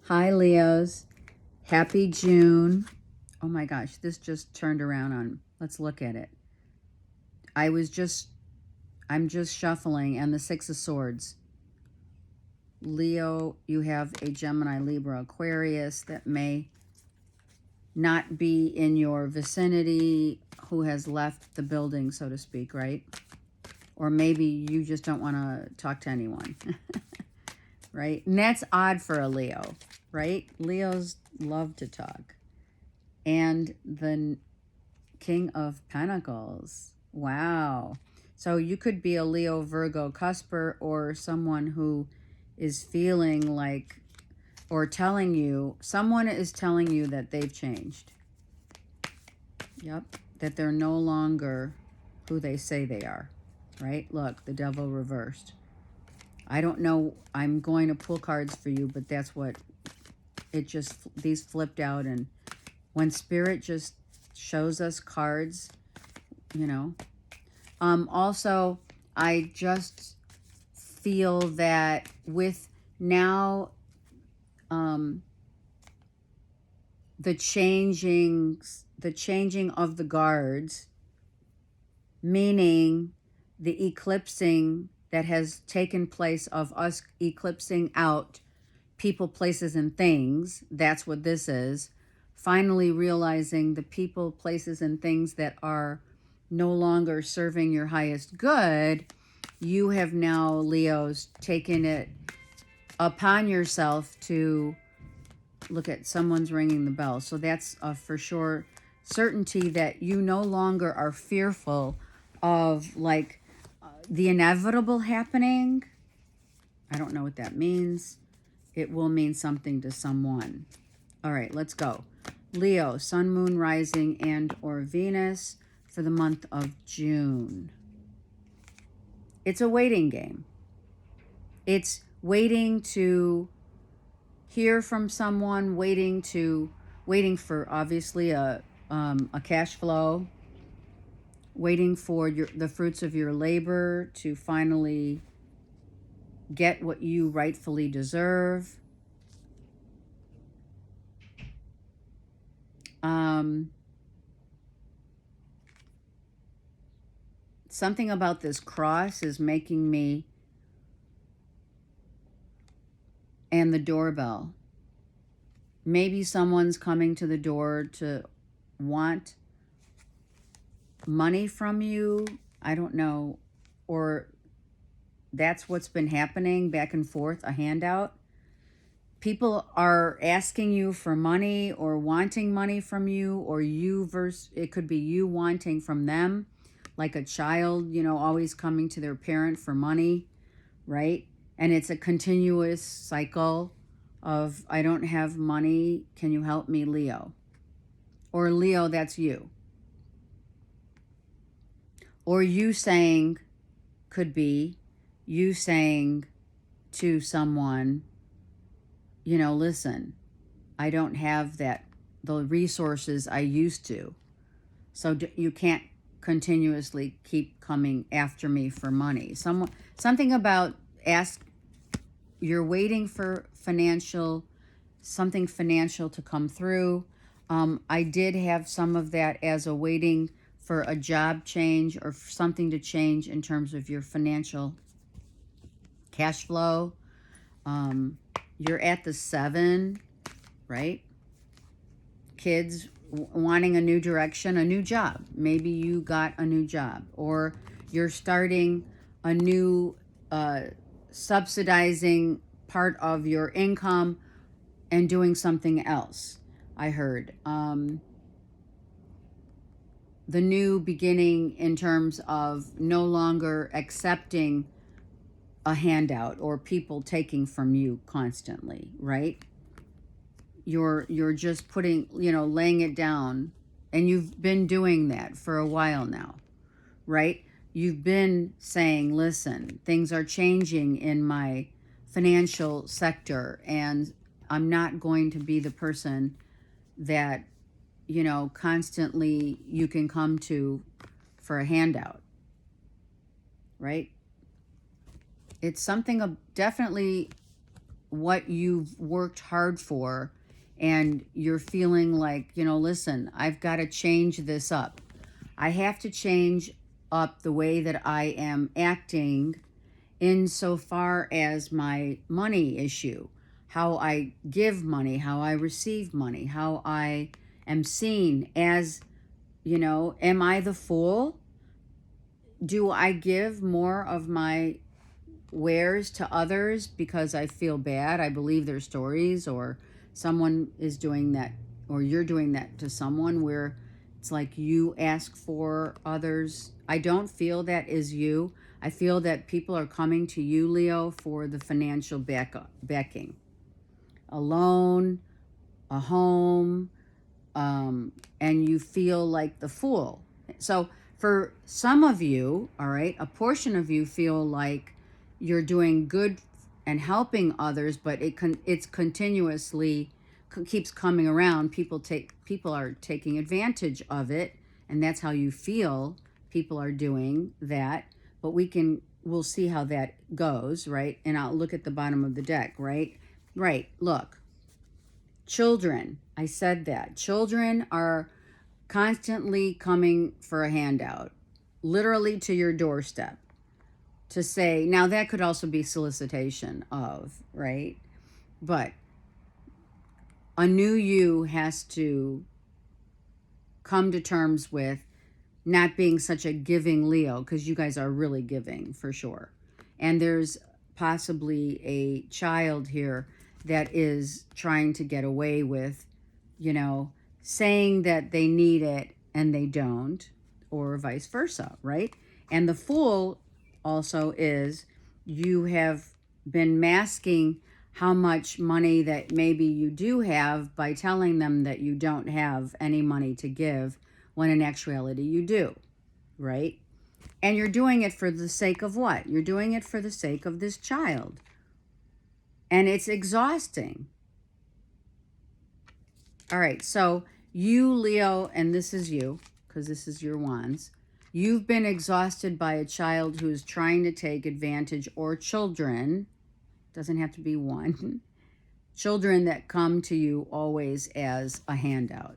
Hi, Leos. Happy June. Oh my gosh, this just turned around on. Let's look at it. I'm just shuffling, and the Six of Swords. Leo, you have a Gemini, Libra, Aquarius that may not be in your vicinity, who has left the building, so to speak, right? Or maybe you just don't want to talk to anyone, right? And that's odd for a Leo, right? Leos love to talk. And the King of Pentacles. Wow. So you could be a Leo, Virgo, Cusper, or someone who is feeling like, or telling you, someone is telling you that they've changed. Yep. That they're no longer who they say they are. Right? Look, the Devil reversed. I don't know. I'm going to pull cards for you, but that's what it just, these flipped out. And when Spirit just shows us cards, you know. Also, I just feel that with now the changing of the guards, meaning the eclipsing that has taken place of us eclipsing out people, places, and things. That's what this is. Finally realizing the people, places, and things that are no longer serving your highest good. You have now, Leos, taken it upon yourself to look at someone's ringing the bell. So that's for sure certainty that you no longer are fearful of like the inevitable happening. I don't know what that means. It will mean something to someone. All right, let's go. Leo, Sun, Moon, Rising, and or Venus for the month of June. It's a waiting game. It's waiting to hear from someone, waiting for obviously a cash flow, waiting for the fruits of your labor to finally get what you rightfully deserve. Something about this cross is making me, and the doorbell. Maybe someone's coming to the door to want money from you. I don't know. Or that's what's been happening back and forth, a handout. People are asking you for money or wanting money from you, or it could be you wanting from them, like a child, always coming to their parent for money, right? And it's a continuous cycle of, I don't have money, can you help me, Leo? Or Leo, that's you. Or you saying, could be you saying to someone, listen, I don't have the resources I used to. So you can't continuously keep coming after me for money. Something about you're waiting for something financial to come through. I did have some of that as a waiting for a job change or for something to change in terms of your financial cash flow. You're at the 7, right? Kids wanting a new direction, a new job. Maybe you got a new job, or you're starting a new subsidizing part of your income and doing something else. I heard the new beginning in terms of no longer accepting a handout or people taking from you constantly, right? You're just laying it down, and you've been doing that for a while now, right? You've been saying, listen, things are changing in my financial sector, and I'm not going to be the person that, constantly you can come to for a handout, right? It's something of definitely what you've worked hard for, and you're feeling like, listen, I've got to change this up. I have to change up the way that I am acting insofar as my money issue, how I give money, how I receive money, how I am seen as, am I the fool? Do I give more of my wares to others because I feel bad? I believe their stories, or someone is doing that, or you're doing that to someone, where it's like you ask for others. I don't feel that is you. I feel that people are coming to you, Leo, for the financial backing. A loan, a home, and you feel like the fool. So for some of you, all right, a portion of you feel like you're doing good and helping others, but it's continuously keeps coming around. People are taking advantage of it, and that's how you feel. People are doing that, but we'll see how that goes, right? And I'll look at the bottom of the deck, right? Right. Look, children. I said that children are constantly coming for a handout, literally to your doorstep, to say, now that could also be solicitation of, right? But a new you has to come to terms with not being such a giving Leo, because you guys are really giving for sure. And there's possibly a child here that is trying to get away with, saying that they need it and they don't, or vice versa, right? And the fool also is, you have been masking how much money that maybe you do have by telling them that you don't have any money to give, when in actuality you do, right? And you're doing it for the sake of what? You're doing it for the sake of this child. And it's exhausting. All right, so you, Leo, and this is you, because this is your wands. You've been exhausted by a child who's trying to take advantage, or children, doesn't have to be one, children that come to you always as a handout.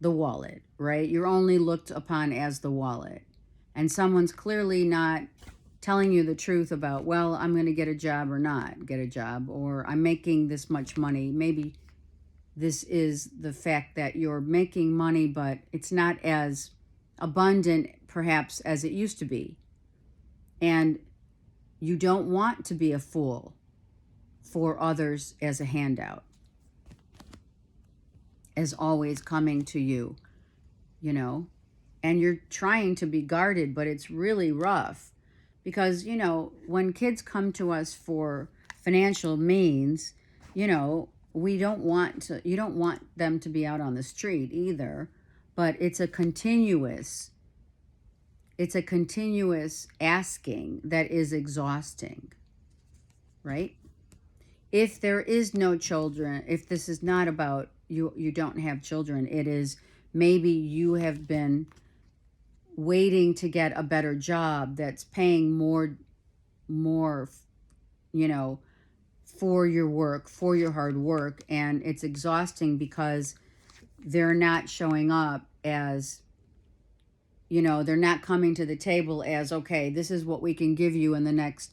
The wallet, right? You're only looked upon as the wallet. And someone's clearly not telling you the truth about, well, I'm going to get a job or not get a job, or I'm making this much money. Maybe this is the fact that you're making money, but it's not as abundant perhaps as it used to be. And you don't want to be a fool for others as a handout, as always coming to you, and you're trying to be guarded, but it's really rough. Because, when kids come to us for financial means, we don't want you don't want them to be out on the street either, but it's a continuous asking that is exhausting, right? If there is no children, if this is not about you don't have children, it is maybe you have been waiting to get a better job that's paying more, for your work, for your hard work, and it's exhausting because they're not showing up as, they're not coming to the table as, okay, this is what we can give you in the next,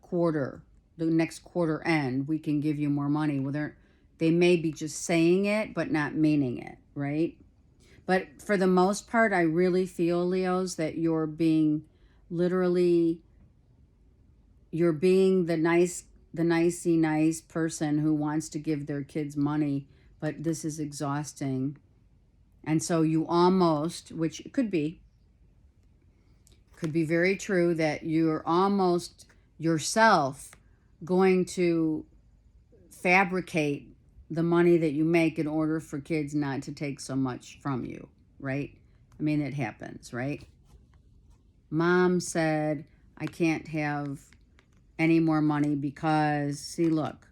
quarter, the next quarter end, we can give you more money. Well, they may be just saying it, but not meaning it, right? But for the most part, I really feel, Leos, that you're being the nice person who wants to give their kids money, but this is exhausting. And so you almost, which could be very true, that you're almost yourself going to fabricate the money that you make in order for kids not to take so much from you, right? I mean, it happens, right? Mom said, I can't have any more money because, see, look,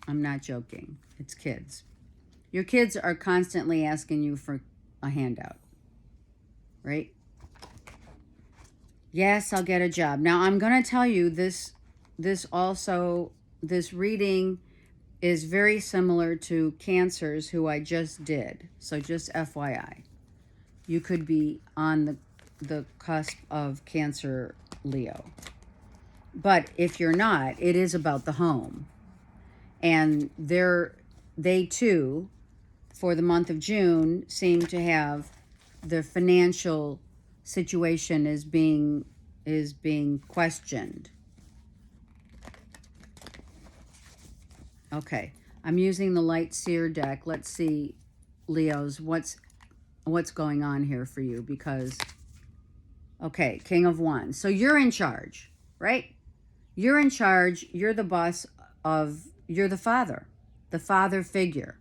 I'm not joking. It's kids. Your kids are constantly asking you for a handout, right? Yes, I'll get a job. Now, I'm going to tell you this this reading is very similar to Cancers who I just did. So just FYI, you could be on the cusp of Cancer Leo. But if you're not, it is about the home. And they too, for the month of June, seem to have the financial situation is being questioned. Okay, I'm using the Light Seer deck. Let's see, Leos, what's going on here for you, because okay, King of Wands. So you're in charge, right? You're in charge. You're the boss you're the father figure.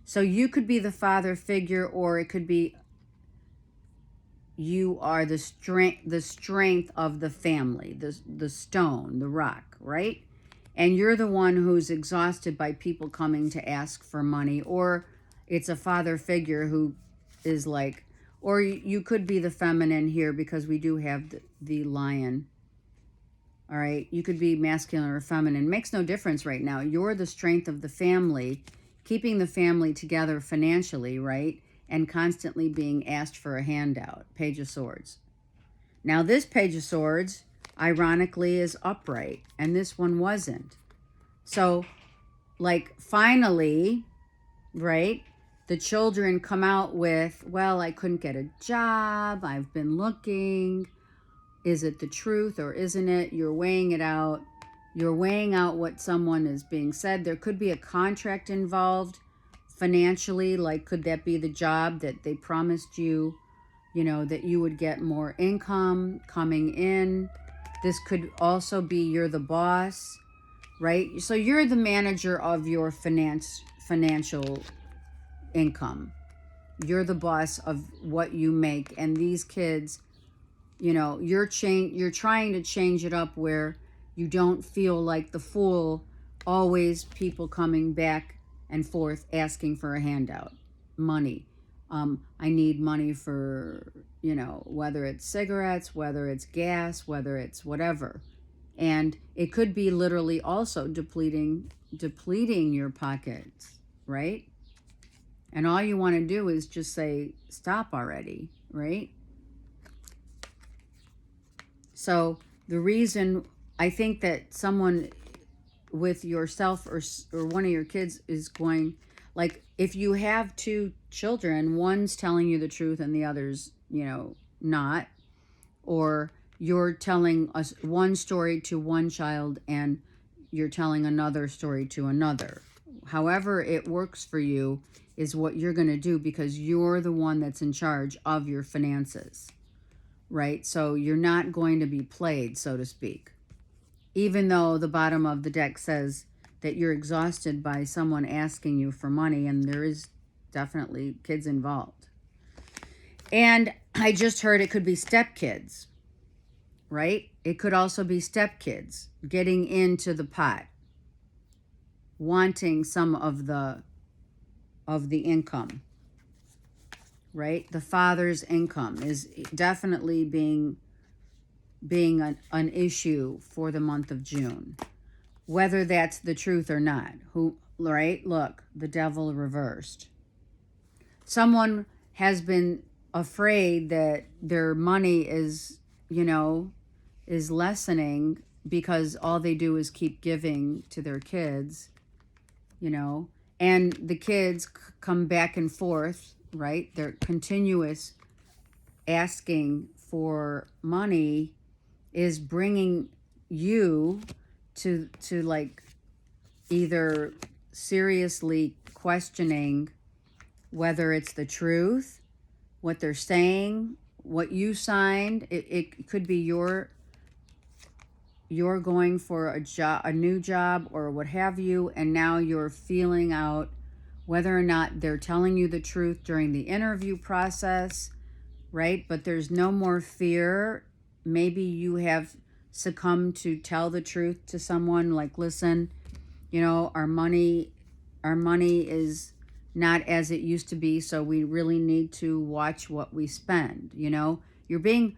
So you could be the father figure, or it could be you are the strength of the family, the stone, the rock, right? And you're the one who's exhausted by people coming to ask for money, or it's a father figure who is like, or you could be the feminine here, because we do have the lion. All right, you could be masculine or feminine. Makes no difference right now. You're the strength of the family, keeping the family together financially, right? And constantly being asked for a handout. Page of Swords. Now this Page of Swords, ironically, is upright, and this one wasn't. So, like, finally, right, the children come out with, well, I couldn't get a job, I've been looking, is it the truth or isn't it? You're weighing it out. You're weighing out what someone is being said. There could be a contract involved financially, like could that be the job that they promised you, that you would get more income coming in. This could also be you're the boss, right? So you're the manager of your financial income. You're the boss of what you make, and these kids, you're trying to change it up where you don't feel like the fool, always people coming back and forth asking for a handout, money. I need money for, whether it's cigarettes, whether it's gas, whether it's whatever. And it could be literally also depleting your pockets, right? And all you want to do is just say, stop already, right? So the reason I think that someone with yourself or one of your kids is going, like, if you have two children, one's telling you the truth and the other's, not, or you're telling us one story to one child and you're telling another story to another. However it works for you is what you're going to do, because you're the one that's in charge of your finances, right? So you're not going to be played, so to speak. Even though the bottom of the deck says that you're exhausted by someone asking you for money, and there is definitely kids involved. And I just heard it could be stepkids, right? It could also be stepkids getting into the pot, wanting some of the income, right? The father's income is definitely being an issue for the month of June, whether that's the truth or not. Right? Look, the devil reversed. Someone has been afraid that their money is lessening because all they do is keep giving to their kids, and the kids come back and forth, right? They're continuous asking for money is bringing you to like either seriously questioning whether it's the truth, what they're saying, what you signed. It could be you're going for a new job or what have you, and now you're feeling out whether or not they're telling you the truth during the interview process, right? But there's no more fear. Maybe you have succumbed to tell the truth to someone, like, listen, our money is not as it used to be, so we really need to watch what we spend. You're being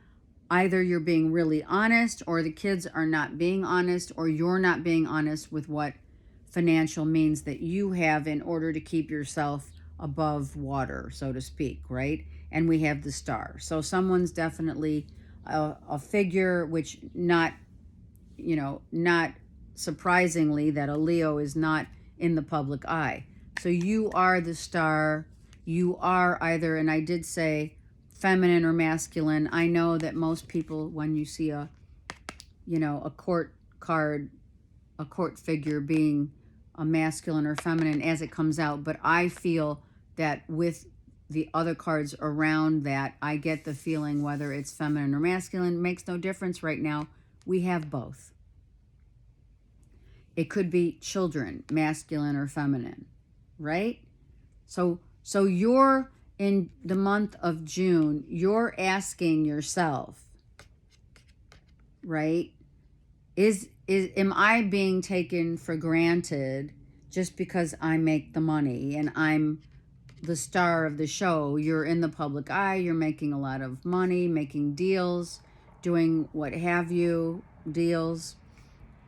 either you're being really honest, or the kids are not being honest, or you're not being honest with what financial means that you have in order to keep yourself above water, so to speak, right? And we have the star. So someone's definitely a figure, which not, not surprisingly that a Leo is not in the public eye. So you are the star. You are either, and I did say feminine or masculine. I know that most people, when you see a court card, a court figure being a masculine or feminine as it comes out, but I feel that with the other cards around that, I get the feeling whether it's feminine or masculine makes no difference right now. We have both. It could be children, masculine or feminine, right? So you're in the month of June, you're asking yourself, right? Am I being taken for granted just because I make the money and I'm the star of the show? You're in the public eye, you're making a lot of money, making deals, doing what have you, deals,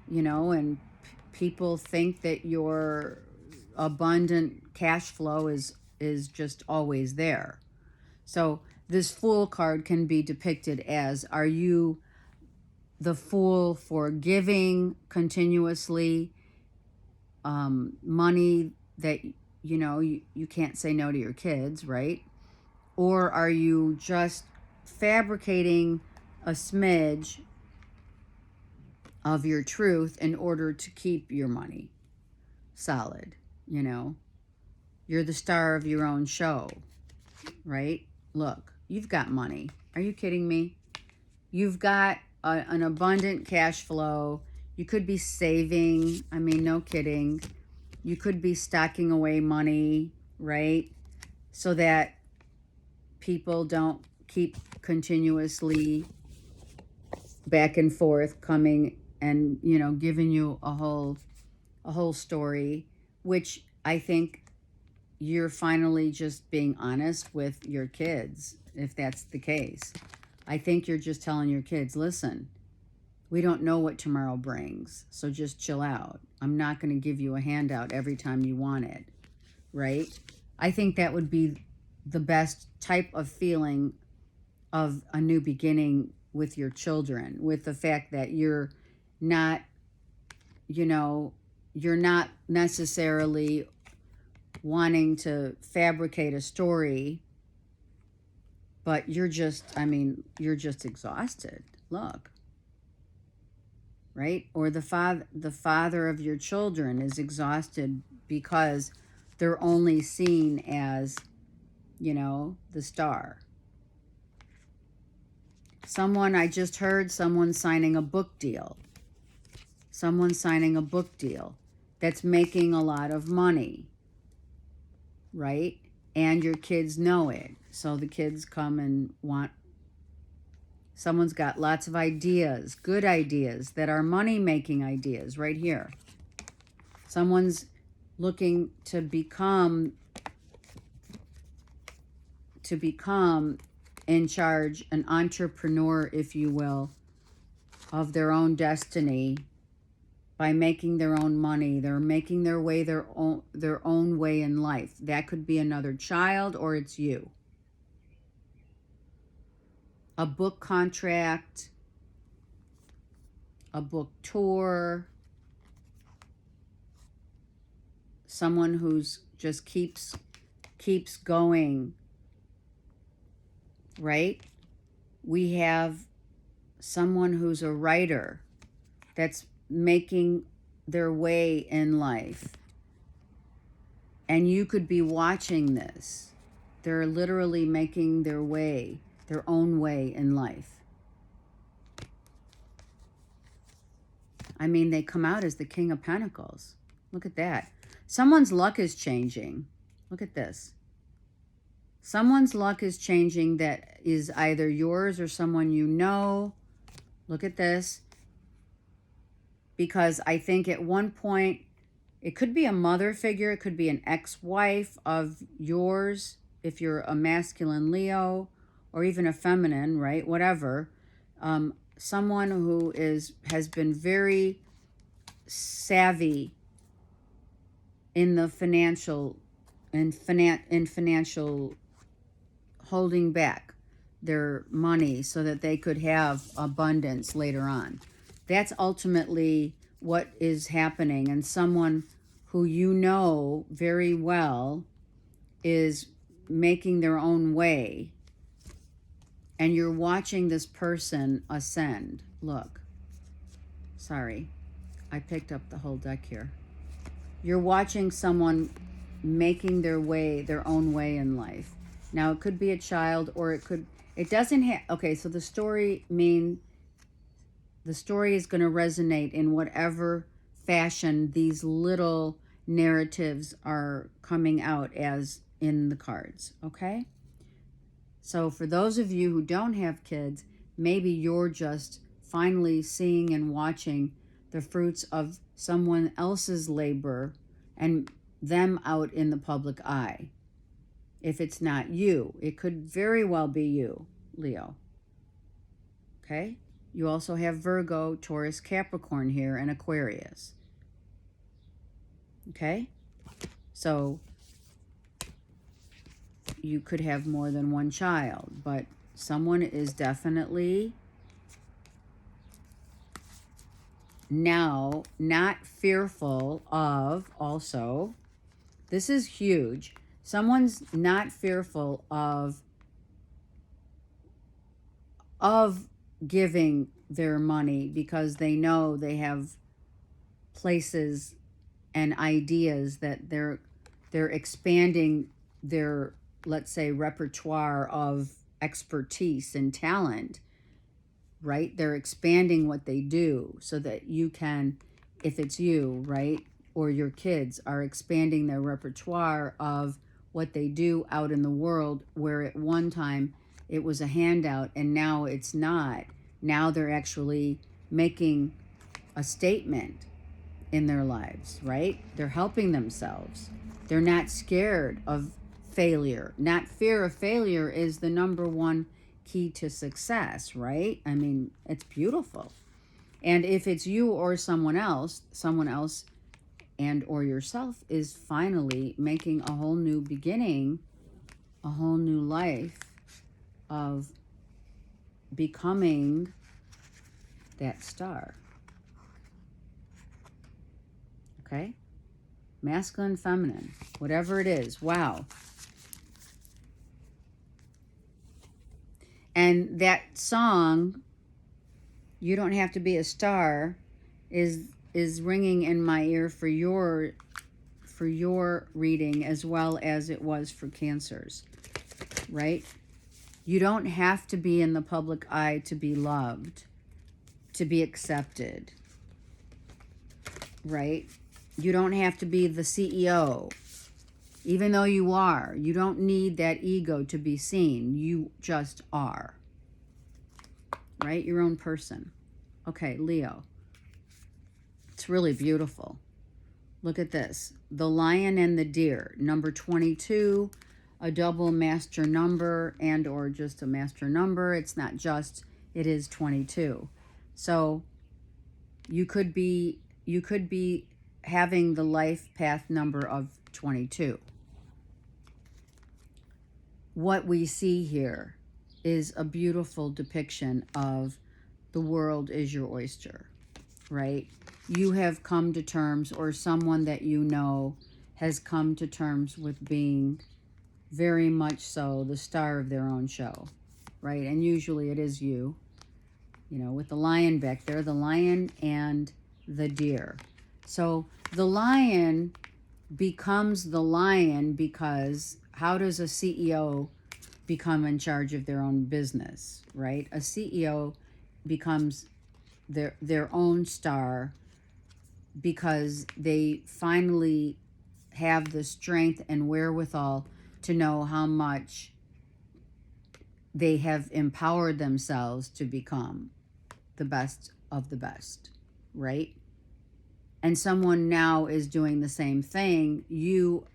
and people think that your abundant cash flow is just always there. So this Fool card can be depicted as, are you the fool for giving continuously money that you can't say no to your kids, right? Or are you just fabricating a smidge of your truth in order to keep your money solid? You're the star of your own show, right? Look, you've got money. Are you kidding me? You've got an abundant cash flow. You could be saving. I mean, no kidding. You could be stocking away money, right? So that people don't keep continuously back and forth coming and, giving you a whole story, which I think you're finally just being honest with your kids, if that's the case. I think you're just telling your kids, listen, we don't know what tomorrow brings, so just chill out. I'm not going to give you a handout every time you want it, right? I think that would be the best type of feeling of a new beginning with your children, with the fact that you're not, you're not necessarily wanting to fabricate a story, but you're just exhausted. Look, right? Or the father of your children is exhausted because they're only seen as, the star. I just heard someone signing a book deal. Someone signing a book deal that's making a lot of money, right? And your kids know it. So the kids come and someone's got lots of ideas, good ideas that are money-making ideas right here. Someone's looking to become in charge, an entrepreneur, if you will, of their own destiny by making their own money. They're making their own way in life. That could be another child, or it's you. A book contract, a book tour, someone who's just keeps going, right? We have someone who's a writer that's making their way in life. And you could be watching this. They're literally making their own way in life. I mean, they come out as the King of Pentacles. Look at that. Someone's luck is changing. Look at this. Someone's luck is changing that is either yours or someone you know. Look at this. Because I think at one point, it could be a mother figure. It could be an ex-wife of yours, if you're a masculine Leo, or even a feminine, right? Whatever. Someone who has been very savvy in the financial in financial holding back their money so that they could have abundance later on. That's ultimately what is happening. And someone who you know very well is making their own way, and you're watching this person ascend. Look, sorry, I picked up the whole deck here. You're watching someone making their own way in life. Now, it could be a child, or it doesn't have, okay, so the story is going to resonate in whatever fashion these little narratives are coming out as in the cards, okay? So for those of you who don't have kids, maybe you're just finally seeing and watching the fruits of someone else's labor and them out in the public eye. If it's not you, it could very well be you, Leo. Okay? You also have Virgo, Taurus, Capricorn here, and Aquarius. Okay? So you could have more than one child, but someone is definitely now not fearful of, also, this is huge. Someone's not fearful of giving their money because they know they have places and ideas that they're expanding their, let's say, repertoire of expertise and talent, right? They're expanding what they do so that you can, if it's you, right, or your kids are expanding their repertoire of what they do out in the world, where at one time it was a handout and now it's not. Now they're actually making a statement in their lives, right? They're helping themselves. They're not scared of failure. Not fear of failure is the number one key to success, right? I mean, it's beautiful. And if it's you or someone else and or yourself is finally making a whole new beginning, a whole new life of becoming that star. Okay? Masculine, feminine, whatever it is. Wow. And that song, You Don't Have to Be a Star, is ringing in my ear for your reading, as well as it was for Cancers, right? You don't have to be in the public eye to be loved, to be accepted, right? You don't have to be the CEO, even though you are. You don't need that ego to be seen. You just are, right? Your own person. Okay, Leo. It's really beautiful. Look at this. The Lion and the Deer, number 22, a double master number and or just a master number. It's not just, it is 22. So you could be having the life path number of 22. What we see here is a beautiful depiction of the world is your oyster, right? You have come to terms, or someone that you know has come to terms with being very much so the star of their own show, right? And usually it is you, with the lion back there, the lion and the deer. So the lion becomes the lion because how does a CEO become in charge of their own business, right? A CEO becomes their own star because they finally have the strength and wherewithal to know how much they have empowered themselves to become the best of the best, right? And someone now is doing the same thing. You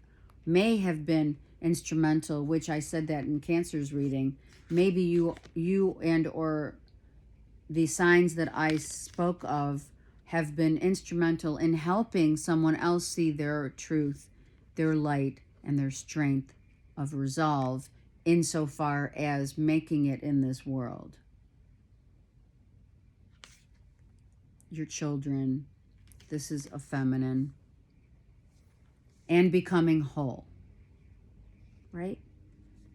may have been instrumental, which I said that in Cancer's reading. Maybe you and or the signs that I spoke of have been instrumental in helping someone else see their truth, their light, and their strength of resolve insofar as making it in this world. Your children, this is a feminine, and becoming whole, right?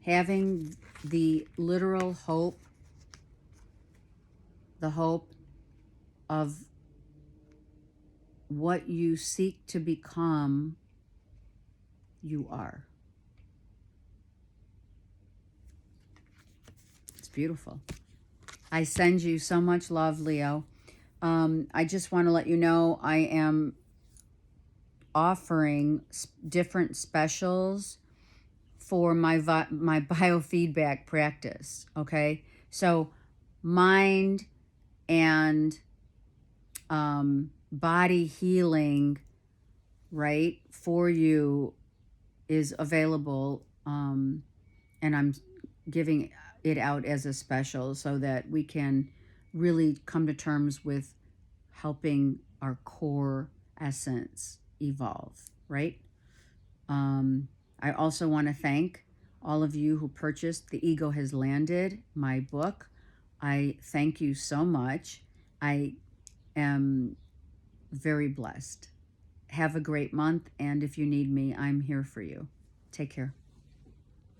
Having the literal hope, the hope of what you seek to become, you are. It's beautiful. I send you so much love, Leo. I just want to let you know I am offering different specials for my biofeedback practice, okay? So mind and body healing, right, for you is available, and I'm giving it out as a special so that we can really come to terms with helping our core essence evolve, right? I also want to thank all of you who purchased The Ego Has Landed, my book. I thank you so much. I am very blessed. Have a great month, and if you need me, I'm here for you. Take care.